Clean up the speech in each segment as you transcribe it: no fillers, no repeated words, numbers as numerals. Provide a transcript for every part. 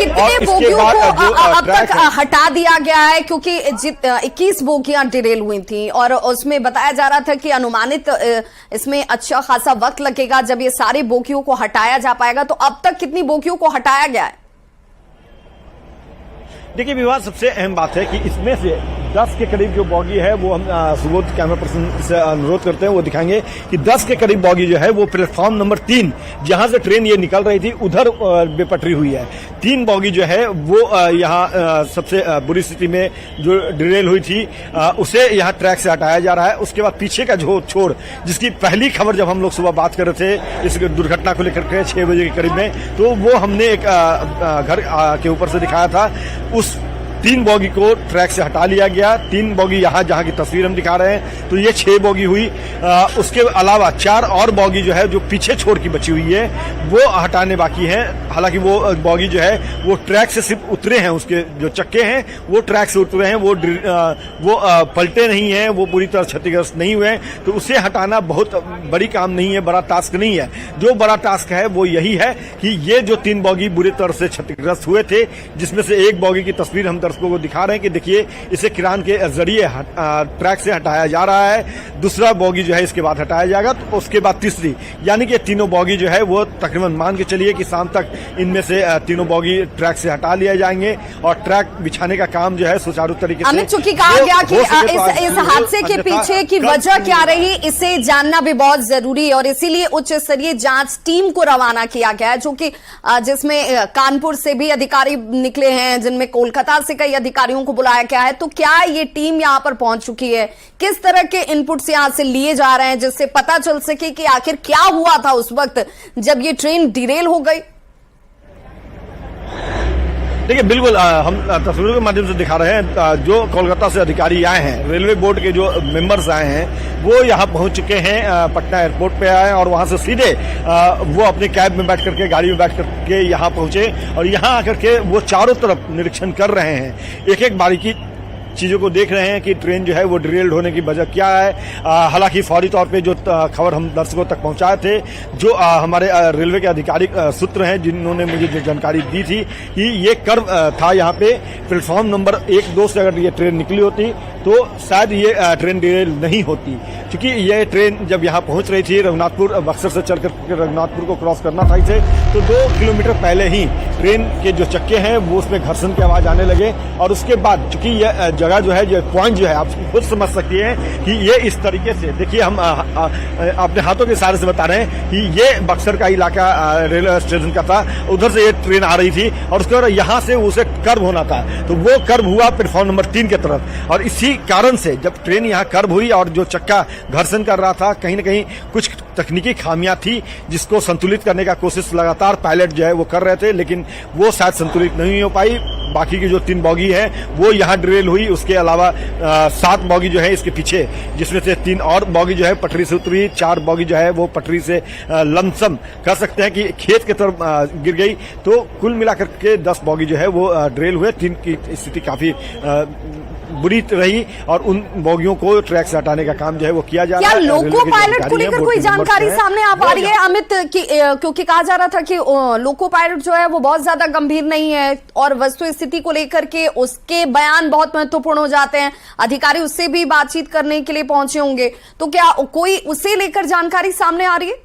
कितने बोगियों को अब तक हटा दिया गया है? क्योंकि 21 बोगियां डिरेल हुई थी और उसमें बताया जा रहा था कि अनुमानित इसमें अच्छा खासा वक्त लगेगा जब ये सारे बोगियों को हटाया जा पाएगा। तो अब तक कितनी बोगियों को हटाया गया है? देखिए विवाद, सबसे अहम बात है कि इसमें से 10 के करीब जो बॉगी है वो हम सुबोध कैमरा पर्सन से अनुरोध करते हैं, वो दिखाएंगे कि 10 के करीब बॉगी जो है वो प्लेटफॉर्म नंबर 3 जहां से ट्रेन ये निकल रही थी उधर बेपटरी हुई है। 3 बॉगी जो है वो यहाँ सबसे बुरी स्थिति में जो डिरेल हुई थी उसे यहाँ ट्रैक से हटाया जा रहा है। उसके बाद पीछे का जो छोड़, जिसकी पहली खबर जब हम लोग सुबह बात कर रहे थे इस दुर्घटना को लेकर के 6 बजे के करीब में, तो वो हमने एक घर के ऊपर से दिखाया था। उस 3 बॉगी को ट्रैक से हटा लिया गया। 3 बॉगी यहाँ जहाँ की तस्वीर हम दिखा रहे हैं तो ये 6 बॉगी हुई। उसके अलावा 4 और बॉगी जो है जो पीछे छोड़ की बची हुई है वो हटाने बाकी है। हालांकि वो बॉगी जो है वो ट्रैक से सिर्फ उतरे हैं, उसके जो चक्के हैं वो ट्रैक से उतरे हैं, वो पलटे नहीं है, वो पूरी तरह क्षतिग्रस्त नहीं हुए हैं। तो उसे हटाना बहुत बड़ी काम नहीं है, बड़ा टास्क नहीं है। जो बड़ा टास्क है वो यही है कि ये जो 3 बॉगी बुरी तरह से क्षतिग्रस्त हुए थे, जिसमें से एक बॉगी की तस्वीर हम को दिखा रहे हैं कि देखिए इसे किरान के जरिए ट्रैक से हटाया जा रहा है। दूसरा बॉगी जो है इसके बाद हटाया जाएगा, तो उसके बाद तीसरी, यानी कि तीनों बॉगी जो है वो तकरीबन मान के चलिए कि शाम तक इनमें से तीनों बॉगी ट्रैक से हटा लिया जाएंगे और ट्रैक बिछाने का काम जो है सुचारू तरीके से। अमित, चूंकि कहा गया कि इस हादसे के पीछे की वजह क्या रही, इसे जानना भी बहुत जरूरी है और इसीलिए उच्च स्तरीय जांच टीम को रवाना किया गया है, जो कि जिसमें कानपुर से भी अधिकारी निकले हैं, जिनमें कोलकाता से कई अधिकारियों को बुलाया गया है। तो क्या ये टीम यहां पर पहुंच चुकी है? किस तरह के इनपुट्स यहां से लिए जा रहे हैं जिससे पता चल सके कि आखिर क्या हुआ था उस वक्त जब ये ट्रेन डिरेल हो गई? देखिए बिल्कुल, हम तस्वीरों के माध्यम से दिखा रहे हैं। जो कोलकाता से अधिकारी आए हैं, रेलवे बोर्ड के जो मेंबर्स आए हैं वो यहाँ पहुंच चुके हैं, पटना एयरपोर्ट पे आए और वहां से सीधे वो अपने कैब में बैठ करके, गाड़ी में बैठ करके यहाँ पहुंचे और यहाँ आकर के वो चारों तरफ निरीक्षण कर रहे हैं, एक एक बारीकी चीजों को देख रहे हैं कि ट्रेन जो है वो डिरेल्ड होने की वजह क्या है। हालांकि फौरी तौर पे जो खबर हम दर्शकों तक पहुंचाए थे, जो हमारे रेलवे के आधिकारिक सूत्र हैं जिन्होंने मुझे जो जानकारी दी थी कि ये कर्व था यहाँ पे प्लेटफॉर्म नंबर 1-2 से अगर ये ट्रेन निकली होती तो शायद ये ट्रेन डिरेल नहीं होती, क्योंकि ये ट्रेन जब यहाँ पहुंच रही थी रघुनाथपुर, बक्सर से चलकर रघुनाथपुर को क्रॉस करना था इसे, तो 2 किलोमीटर पहले ही ट्रेन के जो चक्के हैं वो उसमें घर्षण की आवाज आने लगे और उसके बाद चूंकि ये जगह जो है, जो पॉइंट जो है, आप खुद समझ सकती हैं कि ये इस तरीके से, देखिए हम अपने हाथों के इशारे से बता रहे हैं कि ये बक्सर का इलाका रेलवे स्टेशन का था, उधर से ये ट्रेन आ रही थी और उसके बाद यहाँ से उसे कर्व होना था, तो वो कर्व हुआ प्लेटफॉर्म नंबर 3 की तरफ और इसी कारण से जब ट्रेन यहाँ कर्व हुई और जो चक्का घर्षण कर रहा था, कहीं न कहीं कुछ तकनीकी खामियां थी जिसको संतुलित करने का कोशिश लगातार पायलट जो है वो कर रहे थे, लेकिन वो शायद संतुलित नहीं हो पाई। बाकी की जो 3 बॉगी है वो यहाँ डिरेल हुई। उसके अलावा 7 बॉगी जो है इसके पीछे, जिसमें से 3 और बॉगी जो है पटरी से उतरी, 4 बॉगी जो है वो पटरी से लमसम कह सकते हैं कि खेत की तरफ गिर गई। तो कुल मिलाकर के 10 बॉगी जो है वो डिरेल हुए। 3 की स्थिति काफी बुरी रही और उन बोगियों को ट्रैक से हटाने का काम जो है वो किया जा रहा है। क्या लोको पायलट को लेकर कोई जानकारी सामने आ पा रही है अमित? क्योंकि कहा जा रहा था कि लोको पायलट जो है वो बहुत ज्यादा गंभीर नहीं है और वस्तु स्थिति को लेकर के उसके बयान बहुत महत्वपूर्ण हो जाते हैं, अधिकारी उससे भी बातचीत करने के लिए पहुंचे होंगे, तो क्या कोई उसे लेकर जानकारी सामने आ रही है?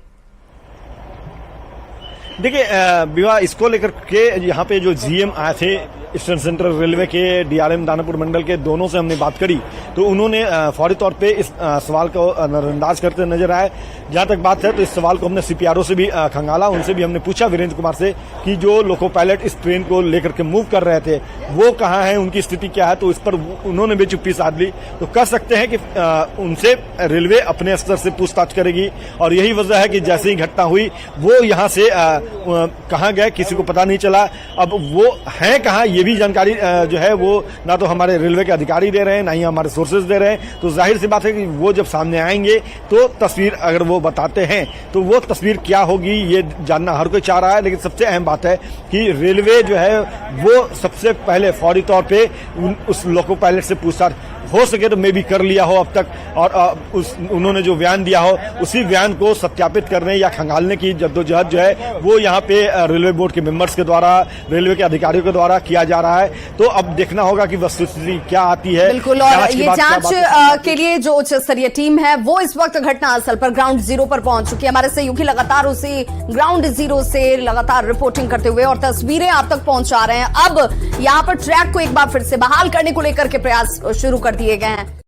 देखिए विवाह, इसको लेकर के यहाँ पे जो जीएम आए थे ईस्टर्न सेंट्रल रेलवे के, डीआरएम दानापुर मंडल के, दोनों से हमने बात करी तो उन्होंने फौरी तौर पे इस सवाल को नजरअंदाज करते नजर आए। जहां तक बात है तो इस सवाल को हमने सीपीआरओ से भी खंगाला, उनसे भी हमने पूछा, वीरेंद्र कुमार से, कि जो लोको पायलट इस ट्रेन को लेकर के मूव कर रहे थे वो कहाँ है, उनकी स्थिति क्या है, तो इस पर उन्होंने भी चुप्पी साध ली। तो कह सकते हैं कि उनसे रेलवे अपने स्तर से पूछताछ करेगी और यही वजह है कि जैसे ही घटना हुई वो यहाँ से कहाँ गए किसी को पता नहीं चला। अब वो हैं कहाँ ये भी जानकारी जो है वो ना तो हमारे रेलवे के अधिकारी दे रहे हैं, ना ही हमारे सोर्सेज दे रहे हैं। तो जाहिर सी बात है कि वो जब सामने आएंगे तो तस्वीर अगर वो बताते हैं तो वो तस्वीर क्या होगी ये जानना हर कोई चाह रहा है। लेकिन सबसे अहम बात है कि रेलवे जो है वो सबसे पहले फौरी तौर पे उस लोको पायलट से पूछताछ हो सके तो मे भी कर लिया हो अब तक, और उन्होंने जो बयान दिया हो उसी बयान को सत्यापित करने या खंगालने की जद्दोजहद जो है वो यहाँ पे रेलवे बोर्ड के मेंबर्स के द्वारा, रेलवे के अधिकारियों के द्वारा किया जा रहा है। तो अब देखना होगा कि वस्तुस्थिति क्या आती है। बिल्कुल, और ये जांच के लिए जो उच्च स्तरीय टीम है वो इस वक्त घटनास्थल पर ग्राउंड जीरो पर पहुंच चुकी है। हमारे सहयोगी लगातार उसी ग्राउंड जीरो से लगातार रिपोर्टिंग करते हुए और तस्वीरें आप तक पहुंचा रहे हैं। अब यहां पर ट्रैक को एक बार फिर से बहाल करने को लेकर के प्रयास शुरू कर दिए गए हैं।